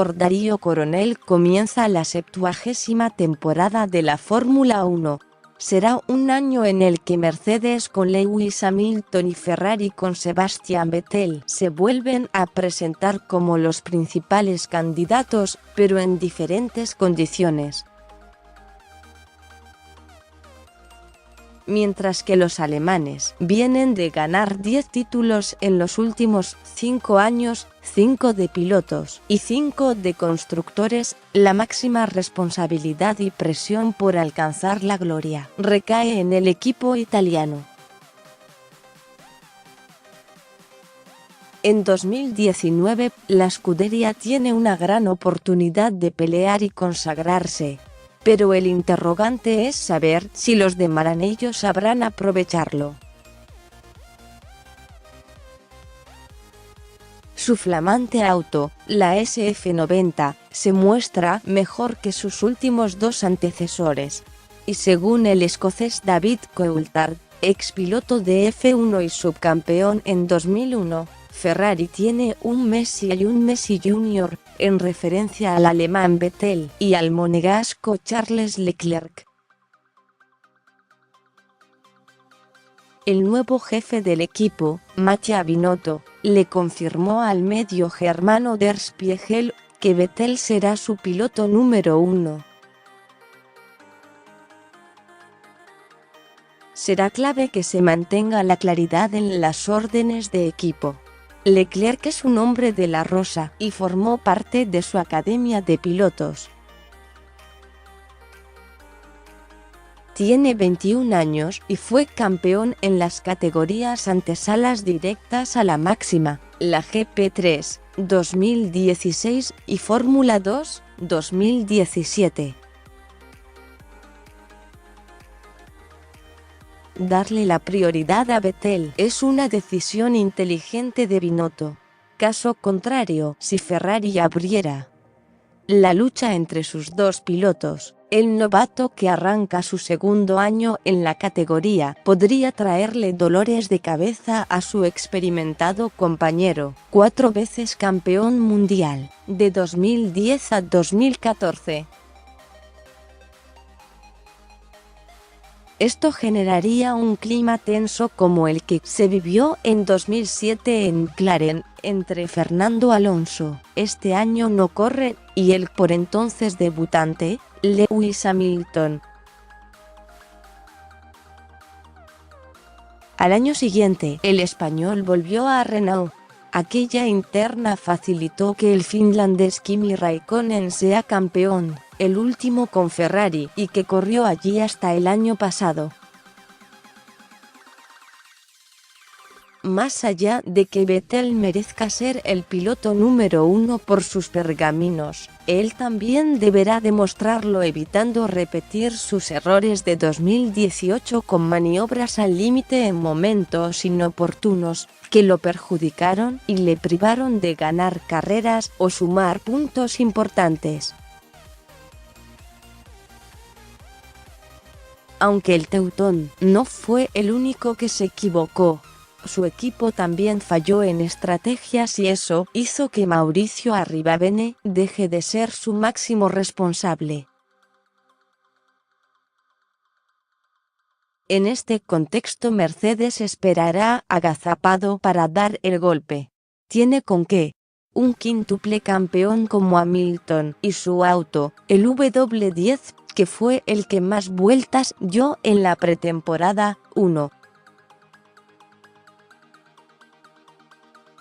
por Darío Coronel comienza la 70ª temporada de la Fórmula 1. Será un año en el que Mercedes con Lewis Hamilton y Ferrari con Sebastian Vettel se vuelven a presentar como los principales candidatos, pero en diferentes condiciones. Mientras que los alemanes vienen de ganar 10 títulos en los últimos 5 años, 5 de pilotos y 5 de constructores, la máxima responsabilidad y presión por alcanzar la gloria recae en el equipo italiano. En 2019, la escudería tiene una gran oportunidad de pelear y consagrarse. Pero el interrogante es saber si los de Maranello sabrán aprovecharlo. Su flamante auto, la SF90, se muestra mejor que sus últimos 2 antecesores. Y según el escocés David Coulthard, expiloto de F1 y subcampeón en 2001, Ferrari tiene un Messi y un Messi Jr., en referencia al alemán Vettel y al monegasco Charles Leclerc. El nuevo jefe del equipo, Mattia Binotto, le confirmó al medio germano Der Spiegel que Vettel será su piloto número 1. Será clave que se mantenga la claridad en las órdenes de equipo. Leclerc es un hombre de la rosa y formó parte de su academia de pilotos. Tiene 21 años y fue campeón en las categorías antesalas directas a la máxima, la GP3, 2016 y Fórmula 2, 2017. Darle la prioridad a Vettel es una decisión inteligente de Binotto. Caso contrario, si Ferrari abriera la lucha entre sus 2 pilotos, el novato que arranca su segundo año en la categoría podría traerle dolores de cabeza a su experimentado compañero, 4 veces campeón mundial, de 2010 a 2014. Esto generaría un clima tenso como el que se vivió en 2007 en McLaren, entre Fernando Alonso, este año no corre, y el por entonces debutante, Lewis Hamilton. Al año siguiente, el español volvió a Renault. Aquella interna facilitó que el finlandés Kimi Raikkonen sea campeón, el último con Ferrari, y que corrió allí hasta el año pasado. Más allá de que Vettel merezca ser el piloto número 1 por sus pergaminos, él también deberá demostrarlo evitando repetir sus errores de 2018 con maniobras al límite en momentos inoportunos, que lo perjudicaron y le privaron de ganar carreras o sumar puntos importantes. Aunque el teutón no fue el único que se equivocó, su equipo también falló en estrategias y eso hizo que Mauricio Arrivabene deje de ser su máximo responsable. En este contexto Mercedes esperará agazapado para dar el golpe. Tiene con qué. Un quíntuple campeón como Hamilton y su auto, el W10, que fue el que más vueltas dio en la pretemporada,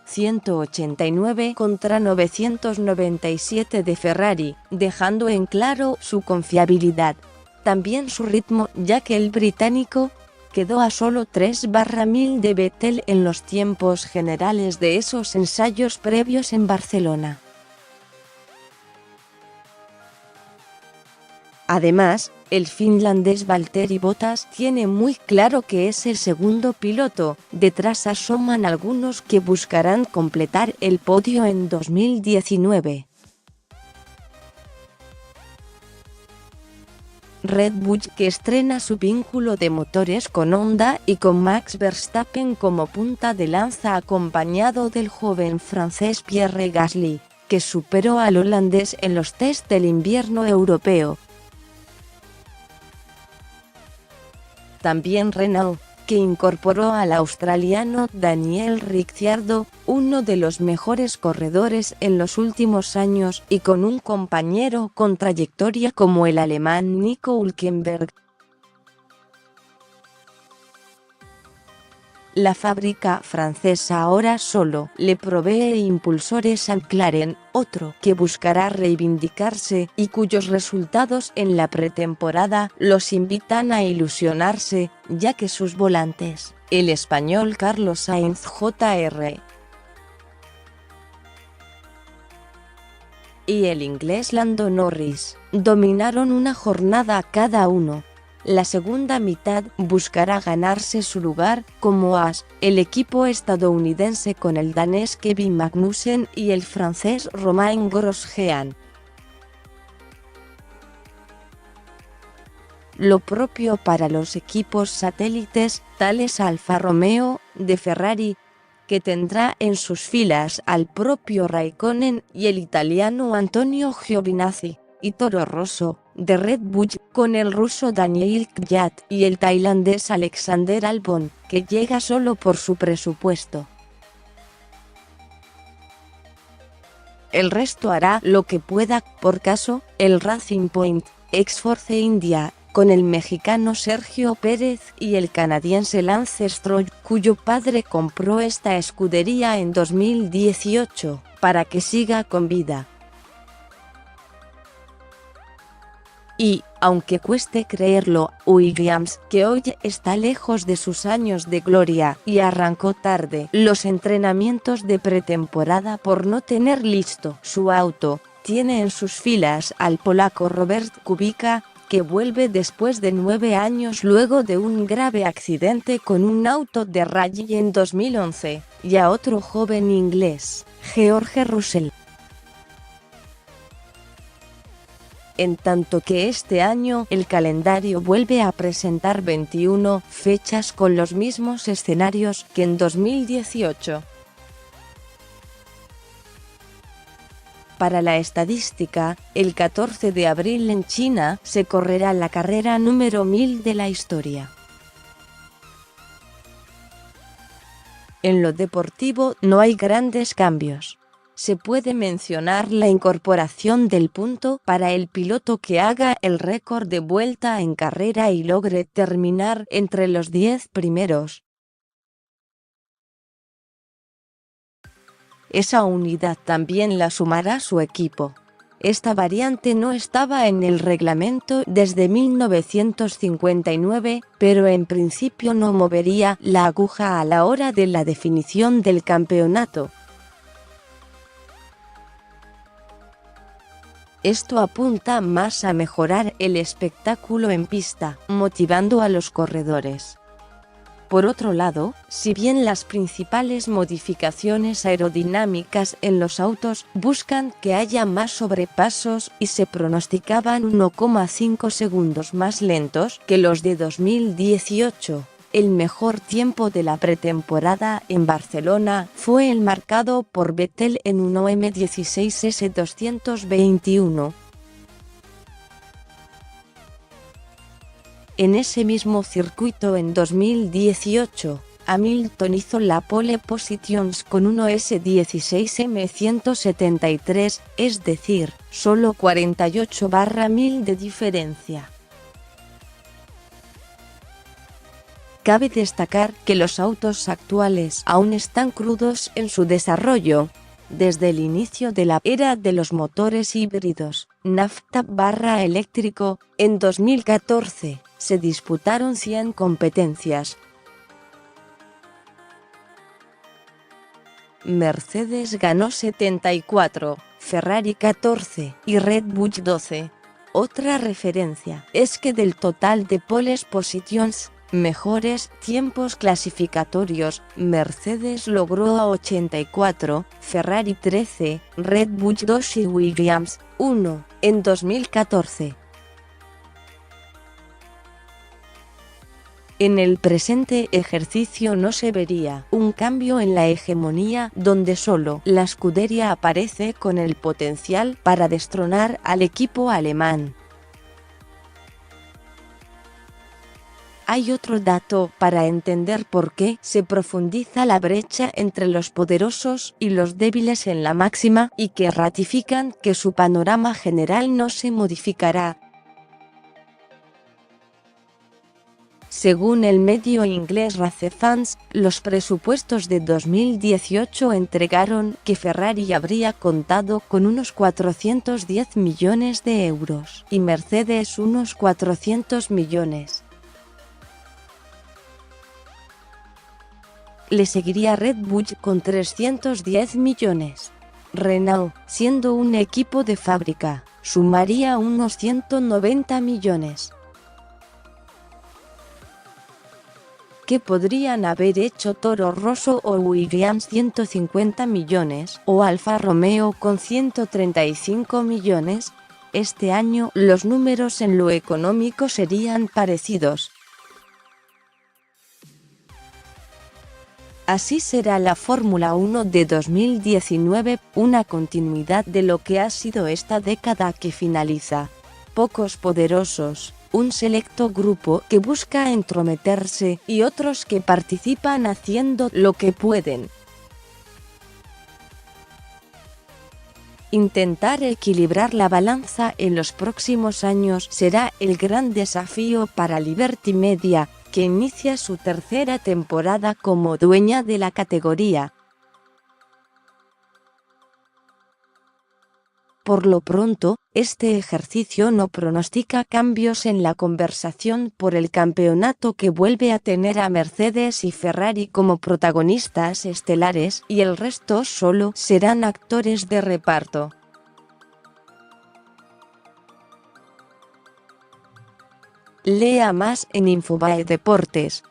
189 contra 997 de Ferrari, dejando en claro su confiabilidad. También su ritmo, ya que el británico quedó a solo 3/1000 de Vettel en los tiempos generales de esos ensayos previos en Barcelona. Además, el finlandés Valtteri Bottas tiene muy claro que es el segundo piloto, detrás asoman algunos que buscarán completar el podio en 2019. Red Bull, que estrena su vínculo de motores con Honda y con Max Verstappen como punta de lanza acompañado del joven francés Pierre Gasly. que superó al holandés en los test del invierno europeo. También Renault, que incorporó al australiano Daniel Ricciardo, uno de los mejores corredores en los últimos años, y con un compañero con trayectoria como el alemán Nico Hülkenberg. La fábrica francesa ahora solo le provee impulsores a McLaren, otro que buscará reivindicarse y cuyos resultados en la pretemporada los invitan a ilusionarse, ya que sus volantes, el español Carlos Sainz Jr. y el inglés Lando Norris, dominaron una jornada cada uno. La segunda mitad buscará ganarse su lugar como as, el equipo estadounidense con el danés Kevin Magnussen y el francés Romain Grosjean. Lo propio para los equipos satélites, tales Alfa Romeo, de Ferrari, que tendrá en sus filas al propio Raikkonen y el italiano Antonio Giovinazzi, y Toro Rosso, de Red Bull, con el ruso Daniil Kvyat y el tailandés Alexander Albon, que llega solo por su presupuesto. El resto hará lo que pueda, por caso, el Racing Point, ex Force India, con el mexicano Sergio Pérez y el canadiense Lance Stroll, cuyo padre compró esta escudería en 2018, para que siga con vida. Y, aunque cueste creerlo, Williams, que hoy está lejos de sus años de gloria y arrancó tarde los entrenamientos de pretemporada por no tener listo su auto, tiene en sus filas al polaco Robert Kubica, que vuelve después de 9 años luego de un grave accidente con un auto de rally en 2011, y a otro joven inglés, George Russell. En tanto que este año el calendario vuelve a presentar 21 fechas con los mismos escenarios que en 2018. Para la estadística, el 14 de abril en China se correrá la carrera número 1000 de la historia. En lo deportivo no hay grandes cambios. Se puede mencionar la incorporación del punto para el piloto que haga el récord de vuelta en carrera y logre terminar entre los 10 primeros. Esa unidad también la sumará su equipo. Esta variante no estaba en el reglamento desde 1959, pero en principio no movería la aguja a la hora de la definición del campeonato. Esto apunta más a mejorar el espectáculo en pista, motivando a los corredores. Por otro lado, si bien las principales modificaciones aerodinámicas en los autos buscan que haya más sobrepasos y se pronosticaban 1,5 segundos más lentos que los de 2018, el mejor tiempo de la pretemporada en Barcelona fue el marcado por Vettel en 1M16S221. En ese mismo circuito en 2018, Hamilton hizo la pole position con 1S16M173, es decir, solo 48/1000 de diferencia. Cabe destacar que los autos actuales aún están crudos en su desarrollo. Desde el inicio de la era de los motores híbridos, nafta/eléctrico, en 2014, se disputaron 100 competencias. Mercedes ganó 74, Ferrari 14 y Red Bull 12. Otra referencia es que del total de poles positions, mejores tiempos clasificatorios, Mercedes logró a 84, Ferrari 13, Red Bull 2 y Williams 1, en 2014. En el presente ejercicio no se vería un cambio en la hegemonía, donde solo la escudería aparece con el potencial para destronar al equipo alemán. Hay otro dato para entender por qué se profundiza la brecha entre los poderosos y los débiles en la máxima y que ratifican que su panorama general no se modificará. Según el medio inglés Race Fans, los presupuestos de 2018 entregaron que Ferrari habría contado con unos 410 millones de euros y Mercedes unos 400 millones. Le seguiría Red Bull con 310 millones. Renault, siendo un equipo de fábrica, sumaría unos 190 millones. ¿Qué podrían haber hecho Toro Rosso o Williams 150 millones, o Alfa Romeo con 135 millones? Este año, los números en lo económico serían parecidos. Así será la Fórmula 1 de 2019, una continuidad de lo que ha sido esta década que finaliza. Pocos poderosos, un selecto grupo que busca entrometerse y otros que participan haciendo lo que pueden. Intentar equilibrar la balanza en los próximos años será el gran desafío para Liberty Media, que inicia su tercera temporada como dueña de la categoría. Por lo pronto, este ejercicio no pronostica cambios en la conversación por el campeonato, que vuelve a tener a Mercedes y Ferrari como protagonistas estelares, y el resto solo serán actores de reparto. Lea más en Infobae Deportes.